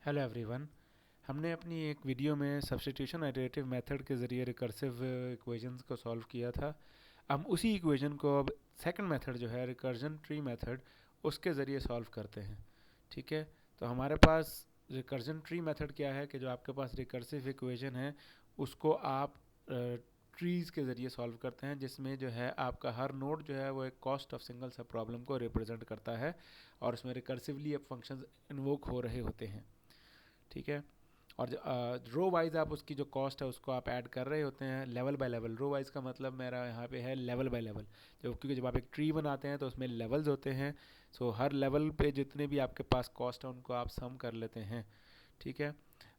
Hello everyone. हमने अपनी एक वीडियो में सब्स्टिट्यूशन आइटरेटिव मेथड के ज़रिए रिकर्सिव इक्वेशंस को सॉल्व किया था। हम उसी इक्वेशन को अब सेकंड मेथड जो है रिकर्जन ट्री मेथड उसके ज़रिए सॉल्व करते हैं। ठीक है, तो हमारे पास रिकर्जन ट्री मेथड क्या है कि जो आपके पास रिकर्सिव इक्वेशन है उसको आप ट्रीज़ के ज़रिए सॉल्व करते हैं, जिसमें जो है आपका हर नोड जो है वो एक कॉस्ट ऑफ सिंगल सब प्रॉब्लम को रिप्रेजेंट करता है और उसमें रिकर्सिवली अब फंक्शंस इन्वोक हो रहे होते हैं। ठीक है, और रो वाइज आप उसकी जो कॉस्ट है उसको आप ऐड कर रहे होते हैं level by level. Row wise का मतलब मेरा यहाँ पे है लेवल बाय लेवल, क्योंकि जब आप एक ट्री बनाते हैं तो उसमें लेवल्स होते हैं। सो हर लेवल पे जितने भी आपके पास कॉस्ट है उनको आप सम कर लेते हैं। ठीक है,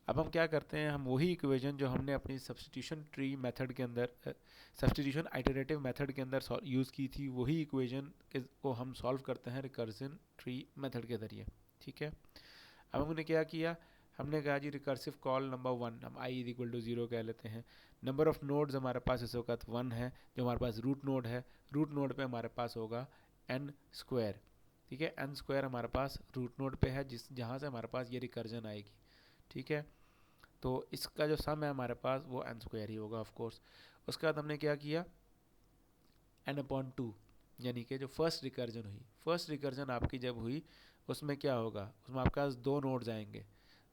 अब हम क्या करते हैं, हम वही इक्वेशन जो हमने अपनी सब्स्टिट्यूशन ट्री मेथड के अंदर सब्स्टिट्यूशन आइटरेटिव मेथड के अंदर यूज़ की थी, वही इक्वेशन को हम सॉल्व करते हैं रिकर्जन ट्री मेथड के ज़रिए। ठीक है, अब हमने क्या किया, हमने कहा जी रिकर्सिव कॉल नंबर 1, हम आई इज इक्वल टू 0 कह लेते हैं। नंबर ऑफ नोड्स हमारे पास इस वक्त 1 है, जो हमारे पास रूट नोड है। रूट नोड पे हमारे पास होगा n स्क्वायर। ठीक है, n स्क्वायर हमारे पास रूट नोड पे है जिस जहाँ से हमारे पास ये रिकर्जन आएगी। ठीक है, तो इसका जो सम है हमारे पास वो n स्क्वायर ही होगा ऑफ कोर्स। उसके बाद हमने क्या किया, n/2, यानी कि जो फर्स्ट रिकर्जन हुई, फर्स्ट रिकर्जन आपकी जब हुई उसमें क्या होगा, उसमें आपके पास दो नोड्स आएंगे।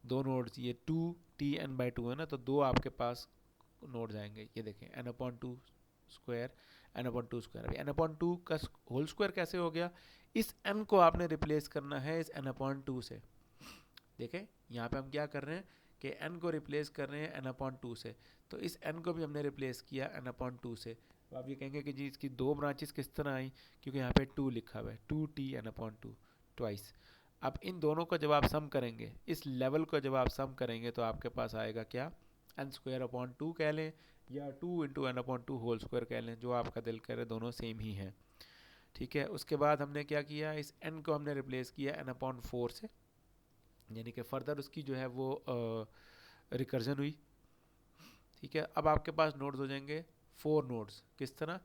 दो नोड्स, ये 2tn/2 है ना, तो दो आपके पास नोड्स आएंगे। ये देखें n/2 स्क्वायर, n/2 स्क्वायर। अभी n/2 का होल स्क्वायर कैसे हो गया, इस n को आपने रिप्लेस करना है इस n/2 से। देखें यहाँ पे हम क्या कर रहे हैं कि n को रिप्लेस कर रहे हैं n/2 से, तो इस n को भी हमने रिप्लेस किया n/2 से। तो आप ये कहेंगे कि जी इसकी दो ब्रांचेस किस तरह आई, क्योंकि यहाँ पे 2 लिखा हुआ है, 2t/2 ट्वाइस। अब इन दोनों को जब आप सम करेंगे, इस लेवल को जब आप सम करेंगे तो आपके पास आएगा क्या, n² कह लें या 2 × n/2 होल स्क्वायर कह लें, जो आपका दिल करे, दोनों सेम ही है। ठीक है, उसके बाद हमने क्या किया, इस n को हमने रिप्लेस किया n/4 से, यानी कि फर्दर उसकी जो है वो रिकर्जन हुई। ठीक है, अब आपके पास नोड्स हो जाएंगे 4 नोड्स, किस तरह,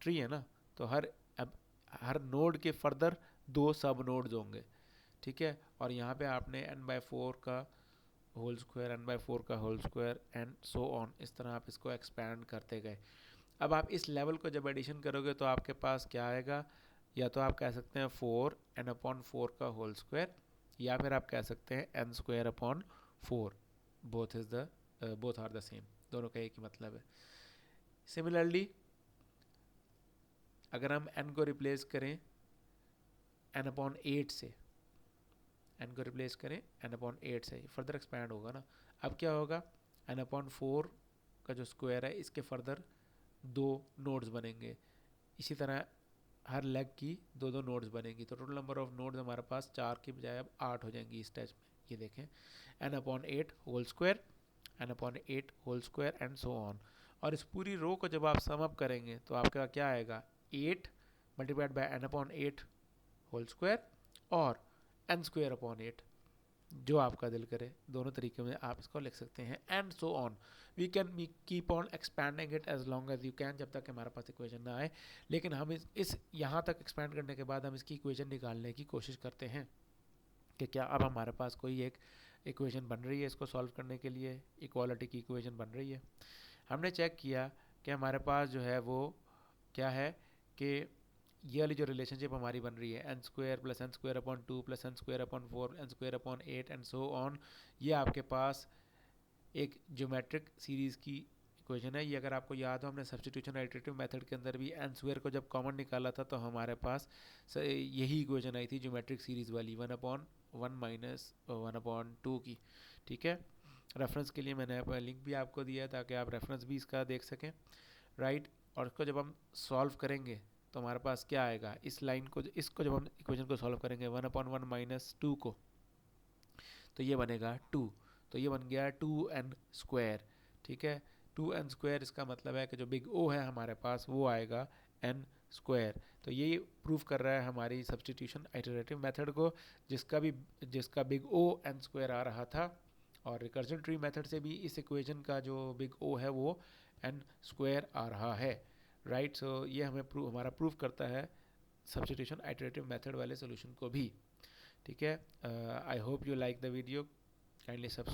ट्री है ना, तो अब हर नोड के फर्दर दो सब नोड्स होंगे। ठीक है, और यहाँ पे आपने n/4 का होल स्क्वायर, n/4 का whole square and so on, इस तरह आप इसको एक्सपैंड करते गए। अब आप इस लेवल को जब एडिशन करोगे तो आपके पास क्या आएगा, या तो आप कह सकते हैं 4n/4 का होल स्क्वायर, या फिर आप कह सकते हैं n² 4। Both are the same, दोनों का एक ही मतलब है। सिमिलरली अगर हम n को रिप्लेस करें n/8 से, n को रिप्लेस करें n/8 से, फर्दर एक्सपैंड होगा ना। अब क्या होगा, n/4 का जो स्क्वायर है इसके फर्दर दो नोड्स बनेंगे। इसी तरह हर लेग की दो दो नोड्स बनेंगी, तो टोटल नंबर ऑफ नोड्स हमारे पास 4 की बजाय अब 8 हो जाएंगी इस स्टेज में। ये देखें n/8 whole square, n/8 whole square and so on. और इस पूरी रो को जब आप सम अप करेंगे तो आपका क्या आएगा, 8 multiplied by n/8 whole square और n²/8, जो आपका दिल करे, दोनों तरीके में आप इसको लिख सकते हैं and so on. We can keep on expanding it as long as you can, जब तक हमारे पास इक्वेशन ना आए। लेकिन हम इस यहाँ तक एक्सपैंड करने के बाद हम इसकी इक्वेशन निकालने की कोशिश करते हैं कि क्या अब हमारे पास कोई एक इक्वेशन बन रही है इसको सॉल्व करने के लिए, इक्वालिटी की इक्वेशन बन रही है। हमने चेक किया कि हमारे पास जो है वो क्या है, कि ये वाली जो रिलेशनशिप हमारी बन रही है n² + n² 2 + n²/4 n²/8 and so on, ये आपके पास एक ज्योमेट्रिक सीरीज़ की इक्वेशन है। ये अगर आपको याद हो, हमने सब्स्टिट्यूशन आइटरेटिव मेथड के अंदर भी n² को जब कॉमन निकाला था तो हमारे पास यही इक्वेशन आई थी ज्योमेट्रिक सीरीज़ वाली, 1/1 - 1/2 की। ठीक है, रेफरेंस के लिए मैंने लिंक भी आपको दिया है ताकि आप रेफरेंस भी इसका देख सकें, राइट। और इसको जब हम सॉल्व करेंगे तो हमारे पास क्या आएगा, इस लाइन को, इसको जब हम इक्वेशन को सॉल्व करेंगे 1/1 - 2 को, तो ये बनेगा 2, तो ये बन गया 2n²। ठीक है, 2n², इसका मतलब है कि जो बिग O है हमारे पास वो आएगा n²। तो ये प्रूफ कर रहा है हमारी सब्स्टिट्यूशन आइटरेटिव मेथड को, जिसका बिग O n² आ रहा था। और रिकर्जन ट्री मेथड से भी इस इक्वेशन का जो बिग O है वो n² आ रहा है, राइट। सो ये हमारा प्रूफ करता है सब्स्टिट्यूशन आइटरेटिव मेथड वाले सोल्यूशन को भी। ठीक है, I hope you like the video. Kindly subscribe